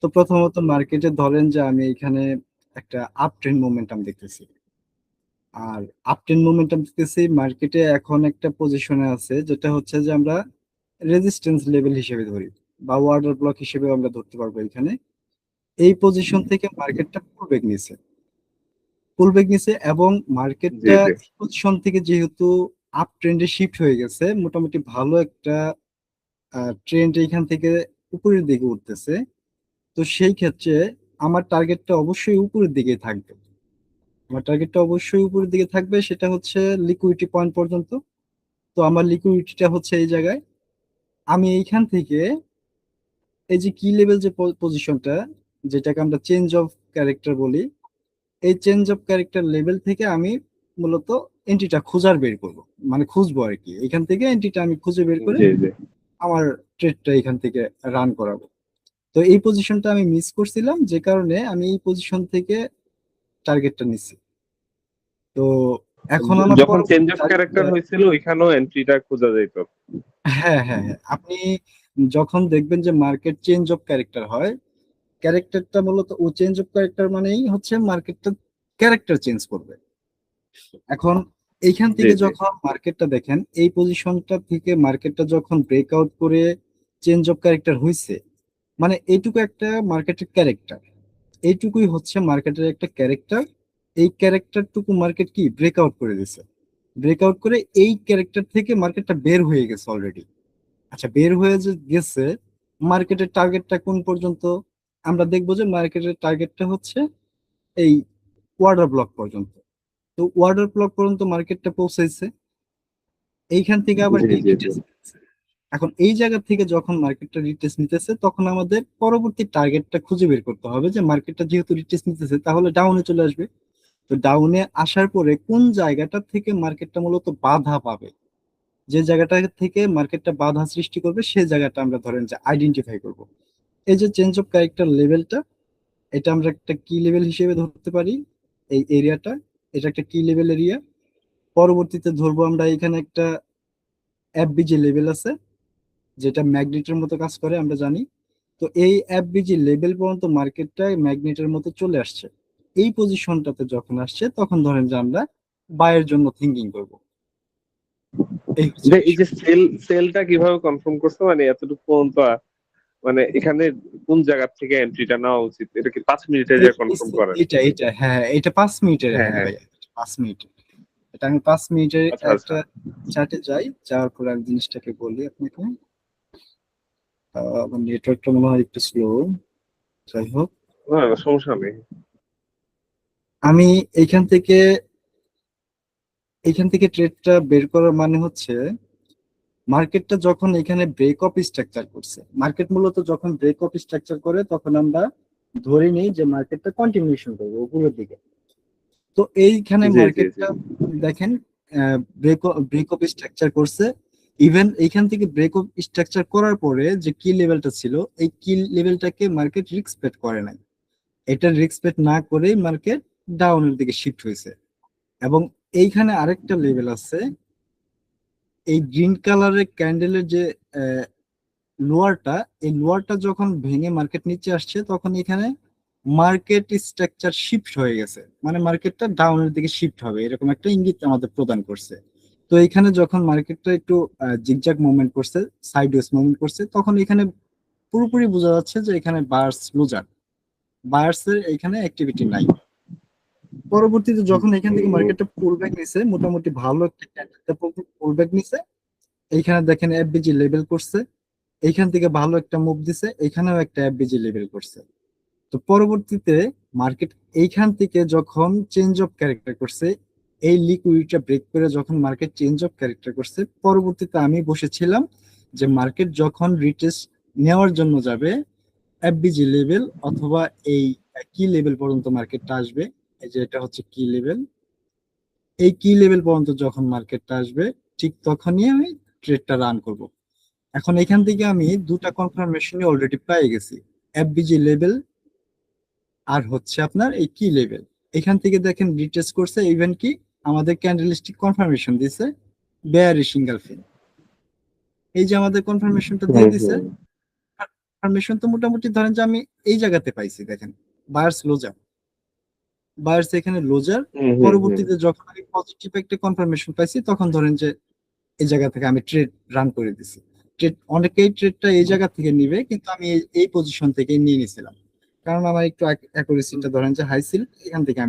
তো প্রথমত মার্কেটে ধরেন যে আমি এখানে একটা আপ ট্রেন্ড মোমেন্টাম দেখতেছি। আর আপ ট্রেন্ড মোমেন্টাম দেখতেছি মার্কেটে এখন একটা পজিশনে আছে, যেটা হচ্ছে যে আমরা রেজিস্ট্যান্স লেভেল হিসেবে ধরি বা অর্ডার ব্লক হিসেবে আমরা ধরতে পারবো। এখানে এই পজিশন থেকে মার্কেটটা পুল ব্যাক নিছে এবং জি মার্কেটটা জি এই পজিশন থেকে যেহেতু আপ ট্রেন্ডে শিফট হয়ে গেছে, মোটামুটি ভালো একটা ট্রেন্ড এখান থেকে উপরের দিকে উঠতেছে। তো সেই ক্ষেত্রে আমার টার্গেটটা অবশ্যই উপরের দিকে থাকবে। সেটা হচ্ছে লিকুইডিটি পয়েন্ট পর্যন্ত। তো আমার লিকুইডিটিটা হচ্ছে এই জায়গায়। আমি এইখান থেকে এই যে কি লেভেল যে পজিশনটা, যেটাকে আমরা চেঞ্জ অফ ক্যারেক্টার বলি, এই চেঞ্জ অফ ক্যারেক্টার লেভেল থেকে আমি মূলত এন্ট্রিটা বের করব, মানে খুঁজবো আর কি। এখান থেকে এন্ট্রিটা আমি খুঁজে বের করে জি জি আমার ট্রেডটা এখান থেকে রান করাবো। তো এই পজিশনটা আমি মিস করছিলাম, যে কারণে আমি এই পজিশন থেকে টার্গেটটা নিচ্ছি। তো এখন আমার যখন চেঞ্জ পরবর্তী অফ ক্যারেক্টার টার্গেটটা, হয়েছিল ওইখানেও এন্ট্রিটা খোঁজা যেত। হ্যাঁ হ্যাঁ হ্যাঁ, আপনি যখন দেখবেন যে মার্কেট চেঞ্জ অফ ক্যারেক্টার হয়, ক্যারেক্টারটা মূলত ও চেঞ্জ অফ ক্যারেক্টার মানেই হচ্ছে মার্কেটটা ক্যারেক্টার চেঞ্জ করবে। এখন এইখান জি থেকে জি যখন মার্কেটটা দেখেন, এই পজিশনটা থেকে মার্কেটটা যখন ব্রেকআউট করে চেঞ্জ অফ ক্যারেক্টার হয়েছে, মানে এইটুকু একটা মার্কেটের ক্যারেক্টার, এইটুকুই হচ্ছে মার্কেটের একটা ক্যারেক্টার। এই ক্যারেক্টারটুকু মার্কেট কি ব্রেকআউট করে দিছে, ব্রেকআউট করে এই ক্যারেক্টার থেকে মার্কেটটা বের হয়ে গেছে অলরেডি। আচ্ছা, বের হয়ে যে গেছে, মার্কেটের টার্গেটটা কোন পর্যন্ত? আমরা দেখবো যে মার্কেটের টার্গেটটা হচ্ছে এই ওয়ার্ডার ব্লক পর্যন্ত। তো ওয়ার্ডার ব্লক পর্যন্ত মার্কেটটা পৌঁছাইছে। এইখান থেকে আবার জি কি জি জি রিটেস্ট? এখন এই জায়গা থেকে যখন মার্কেটটা রিটেস্ট নিতেছে, তখন আমাদের পরবর্তী টার্গেটটা খুঁজে বের করতে হবে, যে মার্কেটটা যেহেতু রিটেস্ট নিতেছে তাহলে ডাউনে চলে আসবে। তো ডাউনে আসার পরে কোন জায়গাটা থেকে মার্কেটটা মূলত বাধা পাবে, যে জায়গাটা থেকে মার্কেটটা বাধা সৃষ্টি করবে, সেই জায়গাটা আমরা ধরেন যে আইডেন্টিফাই করব। এই যে চেঞ্জ অফ ক্যারেক্টার লেভেলটা, এটা আমরা একটা কি লেভেল হিসেবে ধরতে পারি। এই এরিয়াটা, এটা একটা কি লেভেল এরিয়া। পরবর্তীতে ধরবো আমরা এখানে একটা এফবিজি লেভেল আছে, যেটা ম্যাগনেটের মতো কাজ করে আমরা জানি। তো এই এফবিজি লেভেল পর্যন্ত মার্কেটটা ম্যাগনেটের মতো চলে আসছে। এই পজিশনটাতে যখন আসছে, তখন ধরেন যে আমরা বায়ের জন্য থিঙ্কিং করব। এই হচ্ছে এই যে বিষয়। সেলটা কিভাবে কনফার্ম করছো, মানে এতটুকু পর্যন্ত মানে এখানে কোন জায়গা থেকে এন্ট্রিটা নেওয়া উচিত, এটা কি 5 মিনিটে যে কনফার্ম করেন? এইটা হ্যাঁ, এটা 5 মিনিটের, হ্যাঁ হ্যাঁ হ্যাঁ। ভাই, 5 মিনিটের। এটা আমি 5 মিনিটের আচ্ছা আচ্ছা। একটা চার্টে যাই, যাওয়ার পরে আমি জিনিসটাকে বলি আপনাকে। আমার নেটওয়ার্কটা মনে হয় একটু স্লো, যাই হোক। না না, সমস্যা নেই। আমি এইখান থেকে ট্রেডটা বের করার মানে হচ্ছে, মার্কেটটা যখন এখানে ব্রেক অফ স্ট্রাকচার করছে, মার্কেট মূলত যখন ব্রেক অফ স্ট্রাকচার করে, তখন আমরা ধরে নিই যে মার্কেটটা কন্টিনিউশন করবে উপরের দিকে। তো এইখানে জি জি জি মার্কেটটা দেখেন ব্রেক অফ স্ট্রাকচার করছে। ইভেন এইখান থেকে ব্রেক অফ স্ট্রাকচার করার পরে যে কি লেভেলটা ছিল, এই কি লেভেলটাকে মার্কেট রিস্পেক্ট করে নাই। এটা রিস্পেক্ট না করেই মার্কেট ডাউনের দিকে শিফট হয়েছে। এবং এইখানে আরেকটা লেভেল আছে, এই গ্রিন কালারের ক্যান্ডেলের যে লোয়ারটা, এই লোয়ারটা যখন ভেঙে মার্কেট নিচে আসছে, তখন এখানে মার্কেট স্ট্রাকচার শিফট হয়ে গেছে, মানে মার্কেটটা ডাউনের দিকে শিফট হবে, এরকম একটা ইঙ্গিত আমাদের প্রদান করছে। তো এখানে যখন মার্কেটটা একটু জিগজ্যাগ মুভমেন্ট করছে, সাইডওয়েজ মুভমেন্ট করছে, তখন এখানে পুরোপুরি বোঝা যাচ্ছে যে এখানে বায়ার্স লুজার, বায়ার্স এর এখানে অ্যাক্টিভিটি নাই। পরবর্তীতে যখন এখান থেকে মার্কেটটা পুল ব্যাক নিছে, মোটামুটি ভালো একটা পুল ব্যাক নিছে। এইখানে দেখেন এফবিজি লেভেল করছে, এইখান থেকে ভালো একটা মুভ দিছে, এখানেও একটা এফবিজি লেভেল করছে। তো পরবর্তীতে মার্কেট এইখান থেকে যখন চেঞ্জ অফ ক্যারেক্টার করছে, এই লিকুইডিটিটা ব্রেক করে যখন মার্কেট চেঞ্জ অফ ক্যারেক্টার করছে, পরবর্তীতে আমি বসেছিলাম যে মার্কেট যখন রিটেস্ট নেওয়ার জন্য যাবে এফবিজি লেভেল অথবা এই কি লেভেল পর্যন্ত মার্কেটটা আসবে, এই যে এটা হচ্ছে কি লেভেল, এই কি লেভেল পর্যন্ত যখন মার্কেটটা আসবে, ঠিক তখনই আমি ট্রেডটা রান করব। এখন এখান থেকে আমি দুটা কনফার্মেশন অলরেডি পেয়ে গেছি, এফবিজি লেভেল আর হচ্ছে আপনার এই কি লেভেল। এখান থেকে দেখেন রিটেস্ট করছে, ইভেন কি আমাদের ক্যান্ডেলস্টিক কনফার্মেশন দিছে বেয়ারিশ সিঙ্গেল ফিন। এই যে আমাদের কনফার্মেশনটা দিয়ে হুম দিছে, হুম। কনফার্মেশন তো মোটামুটি ধরেন যে আমি এই জায়গাতে পাইছি, দেখেন বায়ার্স লোজার, বায়ার্স এখানে লোজার। হুম হুম হুম। পরবর্তীতে যখন আমি পজিটিভ একটা কনফার্মেশন পাইছি তখন ধরেন যে এই জায়গা থেকে আমি ট্রেড রান করে দিছি। ট্রেড অনেকেই ট্রেডটা এই জায়গা থেকে নিবে, কিন্তু আমি এই পজিশন থেকে নিয়ে নিছিলাম, কারণ আমার একটু অ্যাকুরেসিটা ধরেন যে হাই ছিল, এখান থেকে আমি